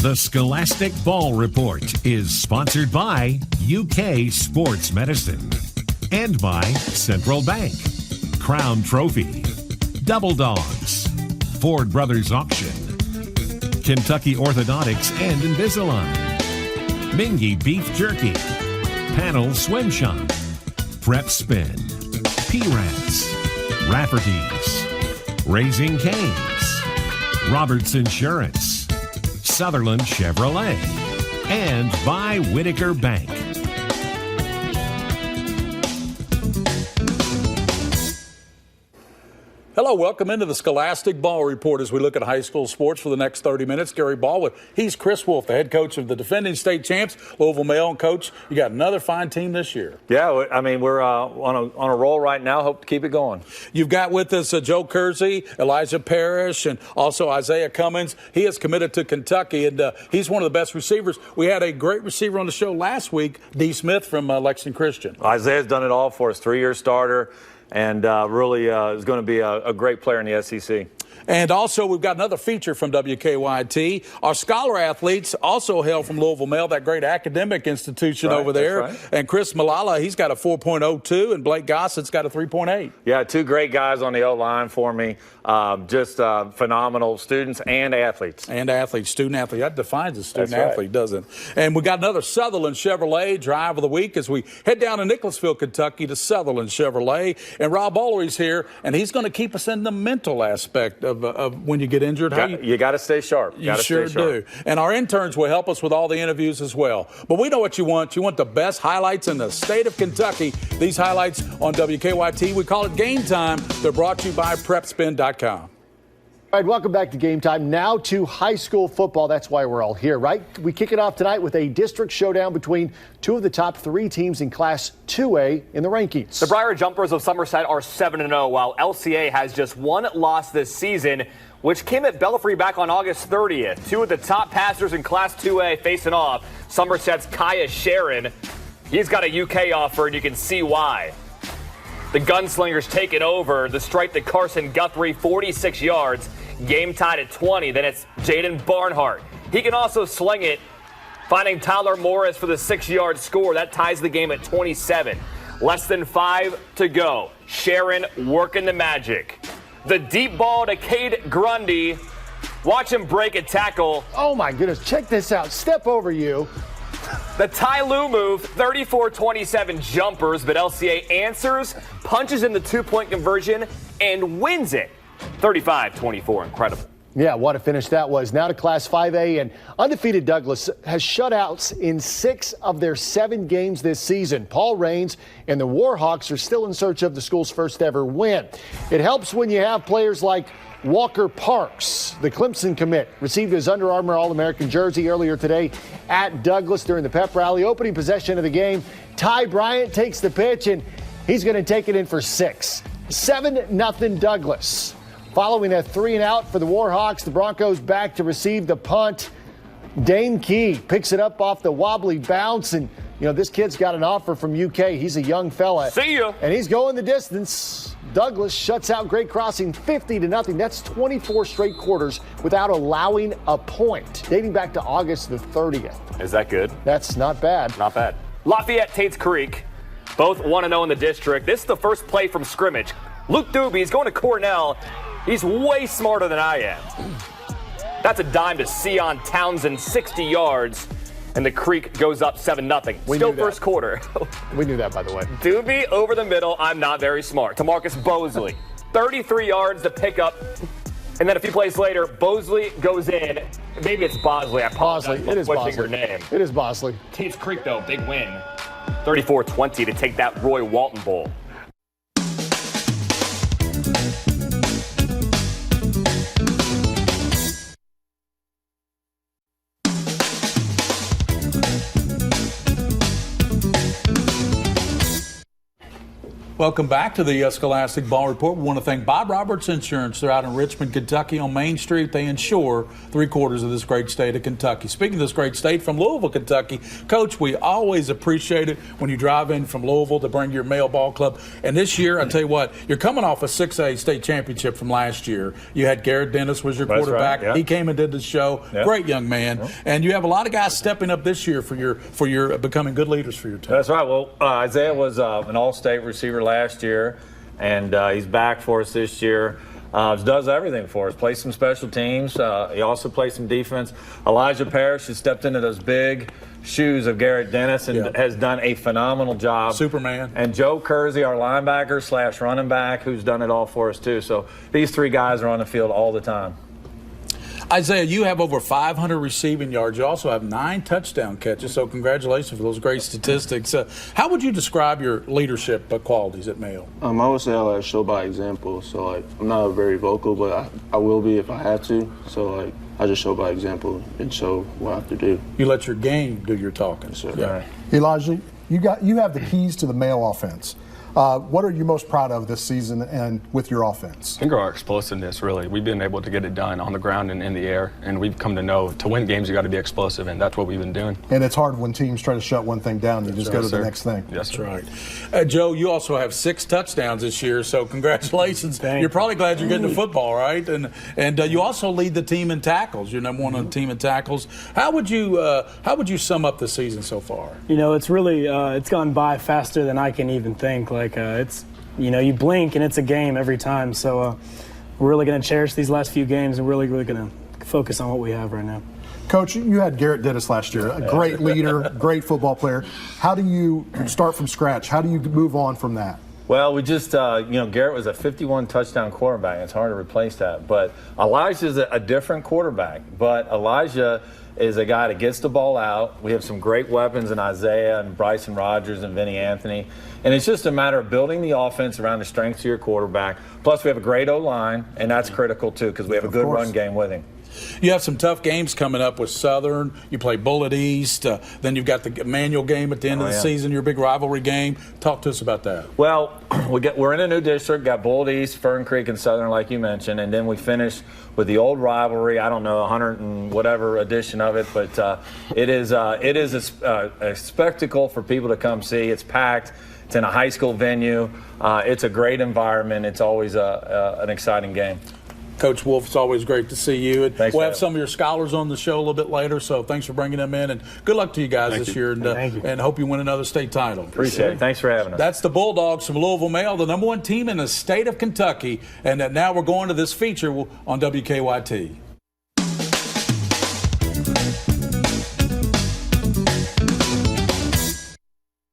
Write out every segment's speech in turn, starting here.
The Scholastic Ball Report is sponsored by UK Sports Medicine and by Central Bank, Crown Trophy, Double Dogs, Ford Brothers Auction, Kentucky Orthodontics and Invisalign, Mingy Beef Jerky, Panel Swim Shop, Prep Spin, P-Rats, Rafferty's, Raising Cane's, Roberts Insurance, Sutherland Chevrolet, and by Whitaker Bank. Hello, welcome into the Scholastic Ball Report as we look at high school sports for the next 30 minutes. Gary Baldwin, he's Chris Wolf, the head coach of the defending state champs, Louisville Male. And Coach, you got another fine team this year. Yeah, I mean, we're on a roll right now. Hope to keep it going. You've got with us Joe Kersey, Elijah Parrish, and also Isaiah Cummins. He is committed to Kentucky, and he's one of the best receivers. We had a great receiver on the show last week, D. Smith from Lexington Christian. Isaiah's done it all for us, 3-year starter. And really is going to be a great player in the SEC. And also, we've got another feature from WKYT. Our scholar athletes also hail from Louisville Male, that great academic institution over there. Right. And Chris Malala, he's got a 4.02, and Blake Gossett's got a 3.8. Yeah, two great guys on the O-line for me. Just phenomenal students and athletes. And athletes, student athlete. That defines a student That's athlete, right. doesn't it? And we got another Sutherland Chevrolet drive of the week as we head down to Nicholasville, Kentucky to Sutherland Chevrolet. And Rob Ullery's here, and he's going to keep us in the mental aspect of when you get injured. You got to stay sharp. You sure do. And our interns will help us with all the interviews as well. But we know what you want. You want the best highlights in the state of Kentucky. These highlights on WKYT, we call it Game Time. They're brought to you by PrepSpin.com. All right, welcome back to Game Time. Now to high school football. That's why we're all here, right? We kick it off tonight with a district showdown between two of the top 3 teams in Class 2A in the rankings. The Briar Jumpers of Somerset are 7-0, while LCA has just one loss this season, which came at Belfry back on August 30th. Two of the top passers in Class 2A facing off. Somerset's Kaya Sharon. He's got a UK offer, and you can see why. The Gunslingers take it over. The strike to Carson Guthrie, 46 yards. Game tied at 20. Then it's Jaden Barnhart. He can also sling it, finding Tyler Morris for the 6-yard score. That ties the game at 27. Less than 5 to go. Sharon working the magic. The deep ball to Cade Grundy. Watch him break a tackle. Oh, my goodness. Check this out. Step over you. The Ty Lue move, 34-27 jumpers, but LCA answers, punches in the 2-point conversion, and wins it. 35-24, incredible. Yeah, what a finish that was. Now to Class 5A, and undefeated Douglas has shutouts in 6 of their 7 games this season. Paul Raines and the Warhawks are still in search of the school's first ever win. It helps when you have players like Walker Parks, the Clemson commit, received his Under Armour All-American jersey earlier today at Douglas during the pep rally. Opening possession of the game, Ty Bryant takes the pitch, and he's going to take it in for 6. 7-0 Douglas. Following a 3-and-out for the Warhawks, the Broncos back to receive the punt. Dane Key picks it up off the wobbly bounce, and this kid's got an offer from UK. He's a young fella. See ya. And he's going the distance. Douglas shuts out Great Crossing 50-0. That's 24 straight quarters without allowing a point, dating back to August the 30th. Is that good? That's not bad. Not bad. Lafayette, Tates Creek, both 1-0 in the district. This is the first play from scrimmage. Luke Doobie is going to Cornell. He's way smarter than I am. That's a dime to Sion Townsend, 60 yards, and the Creek goes up 7-0. Still first quarter. We knew that, by the way. Doobie over the middle. I'm not very smart. To Marcus Bosley, 33 yards to pick up. And then a few plays later, Bosley goes in. Maybe it's Bosley. I apologize. Bosley. It is Bosley. Her name. It is Bosley. Tates Creek, though, big win. 34-20 to take that Roy Walton Bowl. Welcome back to the Scholastic Ball Report. We want to thank Bob Roberts Insurance. They're out in Richmond, Kentucky on Main Street. They insure 3/4 of this great state of Kentucky. Speaking of this great state, from Louisville, Kentucky, Coach, we always appreciate it when you drive in from Louisville to bring your Male ball club. And this year, I tell you what, you're coming off a 6A state championship from last year. You had Garrett Dennis was your quarterback. Right, yeah. He came and did the show. Yeah. Great young man. Yeah. And you have a lot of guys stepping up this year for your becoming good leaders for your team. That's right. Well, Isaiah was an all-state receiver last year, and he's back for us this year. Does everything for us. Plays some special teams. He also plays some defense. Elijah Parrish has stepped into those big shoes of Garrett Dennis and has done a phenomenal job. Superman. And Joe Kersey, our linebacker / running back, who's done it all for us too. So these three guys are on the field all the time. Isaiah, you have over 500 receiving yards. You also have 9 touchdown catches, so congratulations for those great statistics. How would you describe your leadership qualities at Male? I would say I show by example. So I'm not very vocal, but I will be if I have to. So I just show by example and show what I have to do. You let your game do your talking. Sure. Yeah. Elijah, you have the keys to the Male offense. What are you most proud of this season and with your offense? I think our explosiveness, really. We've been able to get it done on the ground and in the air, and we've come to know to win games you got to be explosive, and that's what we've been doing. And it's hard when teams try to shut one thing down. You just go to the next thing. Yes, that's right. Joe, you also have 6 touchdowns this year, so congratulations. You're probably glad you're getting to football, right? And you also lead the team in tackles. You're number 1 on the team in tackles. How would you sum up the season so far? It's really it's gone by faster than I can even think. It's you blink and it's a game every time. So we're really going to cherish these last few games and really going to focus on what we have right now. Coach, you had Garrett Dennis last year, a great leader, great football player. How do you start from scratch? How do you move on from that? Well, we just, Garrett was a 51 touchdown quarterback. It's hard to replace that. But Elijah's a different quarterback. But Elijah is a guy that gets the ball out. We have some great weapons in Isaiah and Bryson Rogers and Vinny Anthony. And it's just a matter of building the offense around the strengths of your quarterback. Plus, we have a great O-line, and that's critical, too, because we have a good run game with him. You have some tough games coming up with Southern. You play Bullitt East. Then you've got the Manual game at the end of the season, your big rivalry game. Talk to us about that. Well, we're in a new district, got Bullitt East, Fern Creek, and Southern, like you mentioned, and then we finish with the old rivalry. I don't know, 100 and whatever edition of it, but it is a spectacle for people to come see. It's packed. It's in a high school venue. It's a great environment. It's always an exciting game. Coach Wolf, it's always great to see you. Thanks. We'll have some of your scholars on the show a little bit later, so thanks for bringing them in. And good luck to you guys this year, and hope you win another state title. Appreciate it. Thanks for having us. That's the Bulldogs from Louisville Male, the number 1 team in the state of Kentucky. And now we're going to this feature on WKYT.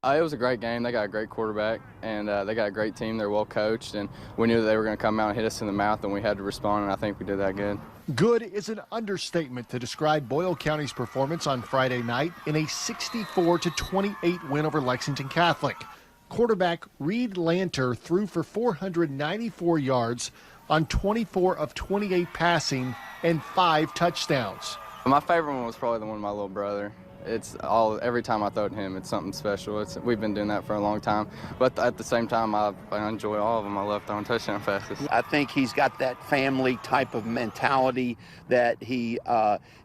It was a great game. They got a great quarterback, and they got a great team. They're well coached, and we knew that they were going to come out and hit us in the mouth, and we had to respond, and I think we did that good. Good is an understatement to describe Boyle County's performance on Friday night in a 64-28 win over Lexington Catholic. Quarterback Reed Lanter threw for 494 yards on 24 of 28 passing and 5 touchdowns. My favorite one was probably the one with my little brother. Every time I throw to him, it's something special. We've been doing that for a long time, but at the same time, I enjoy all of them. I love throwing touchdown passes. I think he's got that family type of mentality that he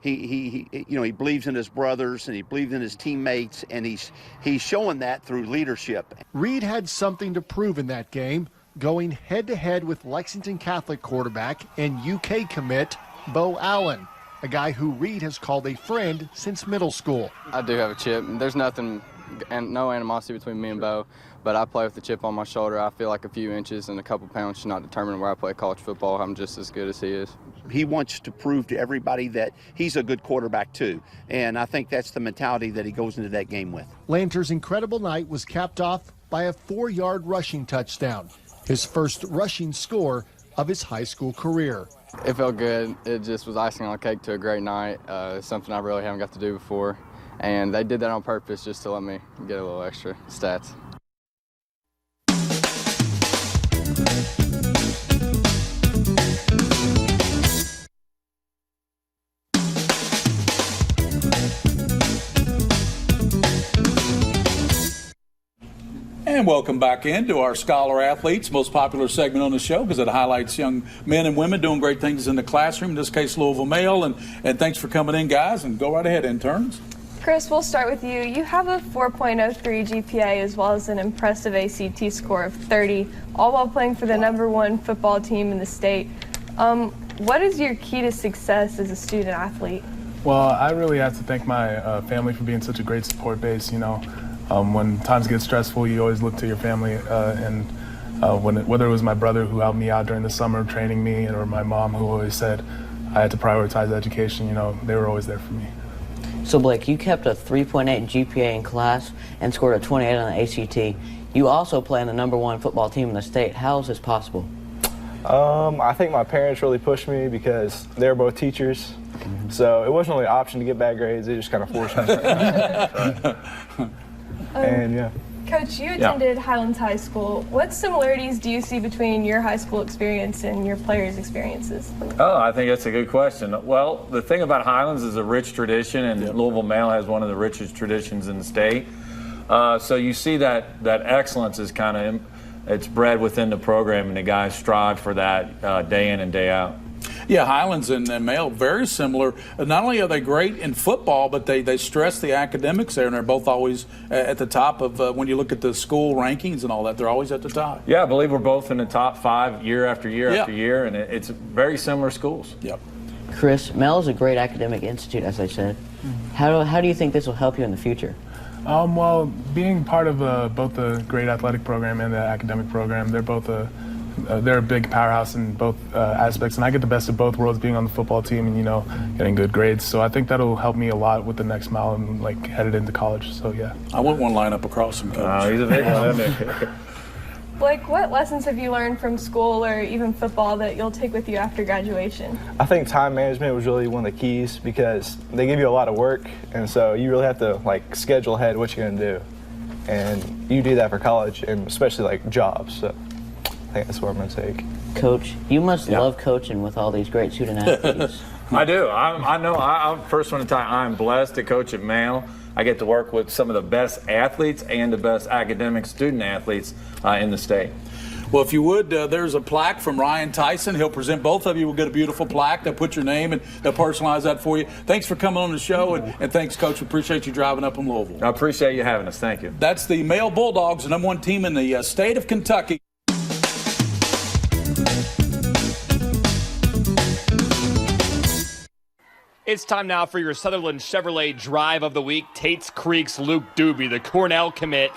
believes in his brothers and he believes in his teammates, and he's showing that through leadership. Reed had something to prove in that game, going head-to-head with Lexington Catholic quarterback and UK commit Bo Allen, a guy who Reed has called a friend since middle school. I do have a chip. There's nothing and no animosity between me and Bo, but I play with the chip on my shoulder. I feel like a few inches and a couple pounds should not determine where I play college football. I'm just as good as he is. He wants to prove to everybody that he's a good quarterback too, and I think that's the mentality that he goes into that game with. Lanter's incredible night was capped off by a 4-yard rushing touchdown, his first rushing score of his high school career. It felt good. It just was icing on the cake to a great night. Something I really haven't got to do before. And they did that on purpose just to let me get a little extra stats. And welcome back into our Scholar Athletes, most popular segment on the show because it highlights young men and women doing great things in the classroom, in this case Louisville Male. And thanks for coming in, guys, and go right ahead, interns. Chris, we'll start with you. You have a 4.03 GPA as well as an impressive ACT score of 30, all while playing for the #1 football team in the state. What is your key to success as a student athlete? Well, I really have to thank my family for being such a great support base. You know, when times get stressful, you always look to your family, whether it was my brother who helped me out during the summer training me, or my mom who always said I had to prioritize education, you know, they were always there for me. So Blake, you kept a 3.8 GPA in class and scored a 28 on the ACT. You also play on the #1 football team in the state. How is this possible? I think my parents really pushed me because they're both teachers. So it wasn't really an option to get bad grades. They just kind of forced me. And yeah. Coach, you attended Highlands High School. What similarities do you see between your high school experience and your players' experiences? Oh, I think that's a good question. Well, the thing about Highlands is a rich tradition, and Louisville Male has one of the richest traditions in the state. So you see that excellence is kind of, it's bred within the program, and the guys strive for that day in and day out. Yeah, Highlands and Male, very similar. Not only are they great in football, but they stress the academics there, and they're both always at the top of, when you look at the school rankings and all that, they're always at the top. Yeah, I believe we're both in the top 5 year after year after year, and it's very similar schools. Yep. Chris, Mel is a great academic institute, as I said. How do you think this will help you in the future? Well, being part of both the great athletic program and the academic program, they're a big powerhouse in both aspects, and I get the best of both worlds, being on the football team and, you know, getting good grades. So I think that'll help me a lot with the next mile and, like, headed into college. So yeah. I wouldn't want to line up across him, Coach. He's a big one. Blake, what lessons have you learned from school or even football that you'll take with you after graduation? I think time management was really one of the keys because they give you a lot of work, and so you really have to, like, schedule ahead what you're going to do. And you do that for college and especially, like, jobs. So I think that's what I'm going to take. Coach, you must love coaching with all these great student athletes. I do. I'm first one to tell you, I'm blessed to coach at Male. I get to work with some of the best athletes and the best academic student athletes in the state. Well, if you would, there's a plaque from Ryan Tyson. He'll present both of you. We'll get a beautiful plaque. They'll put your name and they'll personalize that for you. Thanks for coming on the show, and thanks, Coach. We appreciate you driving up from Louisville. I appreciate you having us. Thank you. That's the Male Bulldogs, the #1 team in the state of Kentucky. It's time now for your Sutherland Chevrolet Drive of the Week. Tate's Creek's Luke Doobie, the Cornell commit.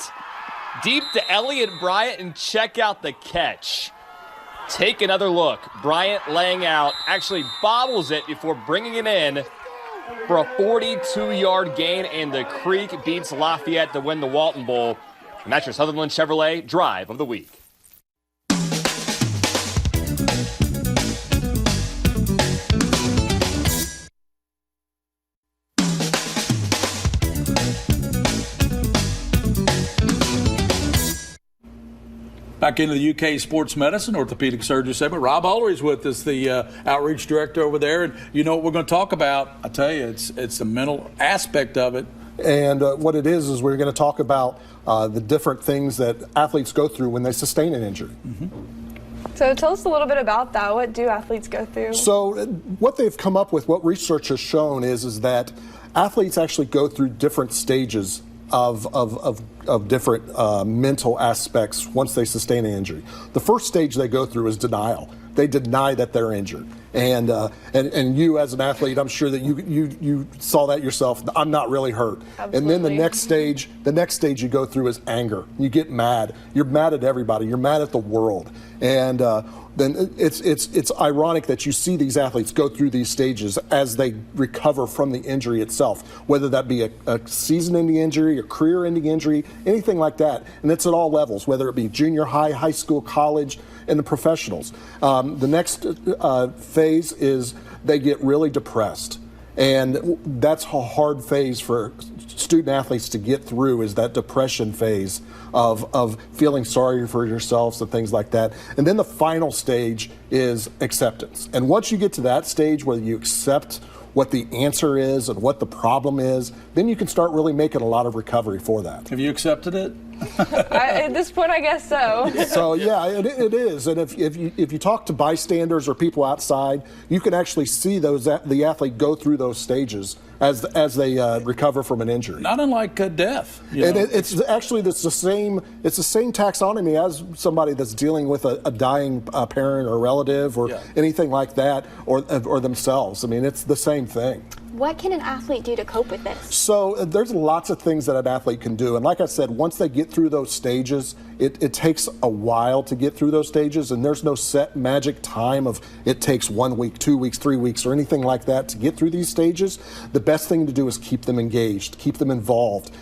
Deep to Elliott Bryant, and check out the catch. Take another look. Bryant laying out, actually bobbles it before bringing it in for a 42-yard gain, and the Creek beats Lafayette to win the Walton Bowl. And that's your Sutherland Chevrolet Drive of the Week. Back into the UK Sports Medicine Orthopedic Surgery segment. Rob Ullery's with us, the outreach director over there. And you know what we're going to talk about? I tell you, it's the mental aspect of it. And what it is we're going to talk about the different things that athletes go through when they sustain an injury. So tell us a little bit about that. What do athletes go through? So what they've come up with, what research has shown is that athletes actually go through different stages of different mental aspects once they sustain an injury. The first stage they go through is denial. They deny that they're injured. And you as an athlete, I'm sure that you saw that yourself. I'm not really hurt. Absolutely. And then the next stage you go through is anger. You get mad. You're mad at everybody. You're mad at the world. And then it's ironic that you see these athletes go through these stages as they recover from the injury itself, whether that be a season-ending injury, a career-ending injury, anything like that. And it's at all levels, whether it be junior high, high school, college, and the professionals. The next phase is they get really depressed. And that's a hard phase for student athletes to get through, is that depression phase of feeling sorry for yourselves and things like that. And then the final stage is acceptance. And once you get to that stage where you accept what the answer is and what the problem is, then you can start really making a lot of recovery for that. Have you accepted it? At this point, I guess so. So yeah, it is. And if you talk to bystanders or people outside, you can actually see the athlete go through those stages as they recover from an injury. Not unlike death. And it's actually the same taxonomy as somebody that's dealing with a dying parent or relative or anything like that, or themselves. I mean, it's the same thing. What can an athlete do to cope with this? So there's lots of things that an athlete can do. And like I said, once they get through those stages, it takes a while to get through those stages. And there's no set magic time of it takes 1 week, 2 weeks, 3 weeks, or anything like that to get through these stages. The best thing to do is keep them engaged, keep them involved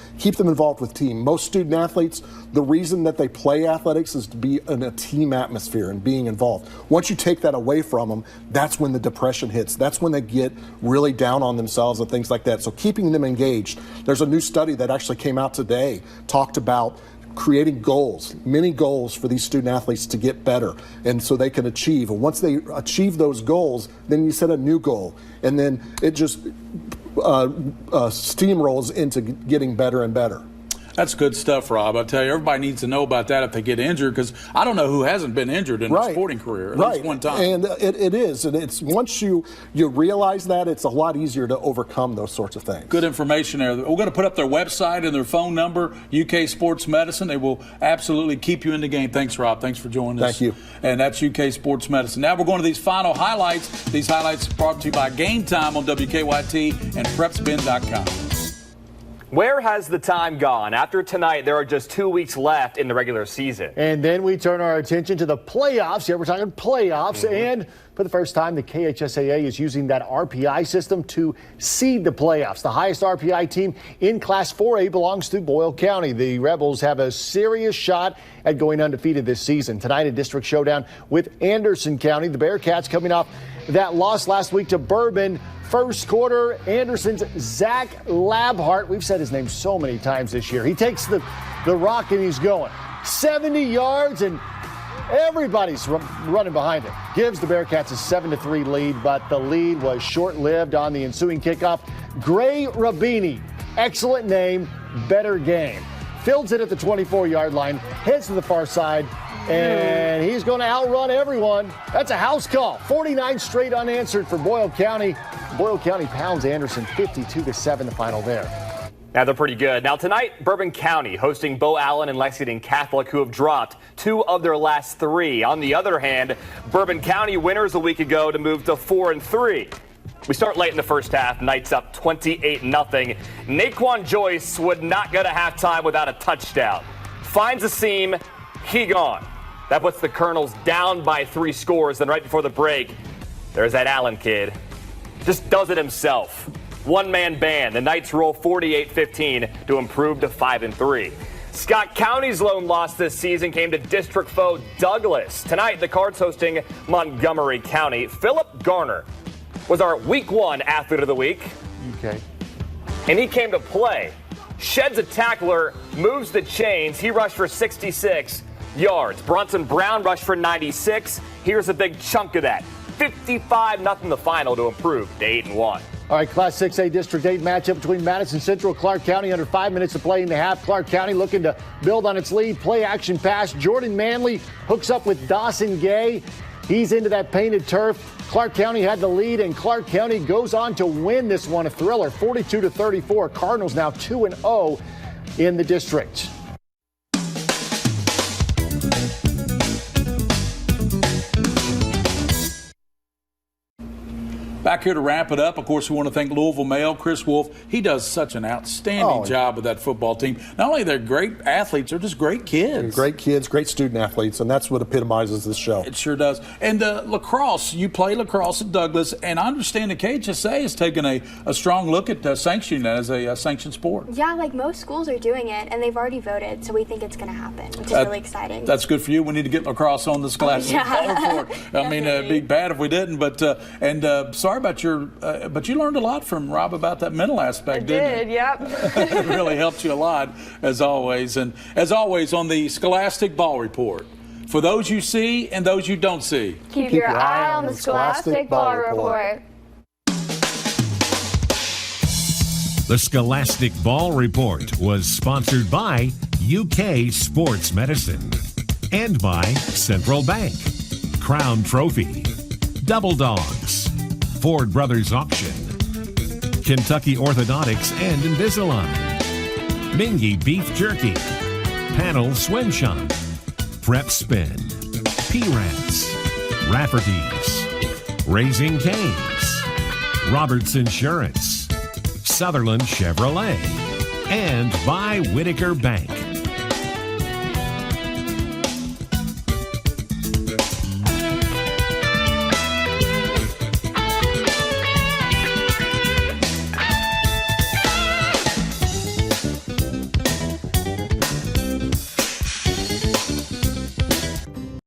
with team. Most student athletes, the reason that they play athletics is to be in a team atmosphere and being involved. Once you take that away from them, that's when the depression hits. That's when they get really down on themselves and things like that. So keeping them engaged. There's a new study that actually came out today, talked about creating goals, many goals for these student athletes to get better and so they can achieve. And once they achieve those goals, then you set a new goal. And then it just steamrolls into getting better and better. That's good stuff, Rob. I tell you, everybody needs to know about that if they get injured, because I don't know who hasn't been injured in a sporting career at least one time. And it is. And it's once you realize that, it's a lot easier to overcome those sorts of things. Good information there. We're going to put up their website and their phone number, UK Sports Medicine. They will absolutely keep you in the game. Thanks, Rob. Thanks for joining us. Thank you. And that's UK Sports Medicine. Now we're going to these final highlights. These highlights are brought to you by Game Time on WKYT and PrepSpin.com. Where has the time gone? After tonight, there are just 2 weeks left in the regular season. And then we turn our attention to the playoffs. Yeah, we're talking playoffs. And for the first time, the KHSAA is using that RPI system to seed the playoffs. The highest RPI team in Class 4A belongs to Boyle County. The Rebels have a serious shot at going undefeated this season. Tonight, a district showdown with Anderson County. The Bearcats coming off that loss last week to Bourbon. First quarter, Anderson's Zach Labhart. We've said his name so many times this year. He takes the rock and he's going 70 yards, and everybody's running behind him. Gives the Bearcats a 7-3 lead, but the lead was short-lived on the ensuing kickoff. Gray Rabini, excellent name, better game. Fields it at the 24-yard line, heads to the far side, and he's going to outrun everyone. That's a house call. 49 straight unanswered for Boyle County. Boyle County pounds Anderson 52-7, the final there. Now they're pretty good. Now tonight, Bourbon County hosting Bo Allen and Lexington Catholic, who have dropped 2 of their last 3. On the other hand, Bourbon County winners a week ago to move to 4-3. We start late in the first half. Knights up 28-0. Naquan Joyce would not go to halftime without a touchdown. Finds a seam. He gone. That puts the Colonels down by 3 scores. Then right before the break, there's that Allen kid. Just does it himself. One-man band. The Knights roll 48-15 to improve to 5-3. Scott County's lone loss this season came to district foe Douglas. Tonight, the Cards hosting Montgomery County. Philip Garner was our Week 1 Athlete of the Week. Okay. And he came to play. Sheds a tackler, moves the chains. He rushed for 66 yards. Bronson Brown rushed for 96. Here's a big chunk of that. 55-0 the final to improve to 8-1. All right, Class 6A District 8 matchup between Madison Central, Clark County under 5 minutes to play in the half. Clark County looking to build on its lead. Play action pass. Jordan Manley hooks up with Dawson Gay. He's into that painted turf. Clark County had the lead, and Clark County goes on to win this one. A thriller, 42-34. Cardinals now 2-0 in the district. Back here to wrap it up, of course, we want to thank Louisville Male, Chris Wolf. He does such an outstanding job with that football team. Not only they're great athletes, they're just great kids. Great kids, great student athletes, and that's what epitomizes this show. It sure does. And lacrosse, you play lacrosse at Douglas, and I understand the KHSA has taken a strong look at sanctioning that as a sanctioned sport. Yeah, like most schools are doing it, and they've already voted, so we think it's going to happen, which is really exciting. That's good for you. We need to get lacrosse on the Scholastic report. I mean, it'd be bad if we didn't, but sorry about but you learned a lot from Rob about that mental aspect, didn't you? Yep. It really helped you a lot, as always. And as always, on the Scholastic Ball Report, for those you see and those you don't see, keep your eye on the Scholastic Ball Report. The Scholastic Ball Report was sponsored by UK Sports Medicine and by Central Bank, Crown Trophy, Double Dogs, Ford Brothers Auction, Kentucky Orthodontics and Invisalign, Mingy Beef Jerky, Panel Swim Shop, Prep Spin, P-Rats, Rafferty's, Raising Canes, Roberts Insurance, Sutherland Chevrolet, and by Whitaker Bank.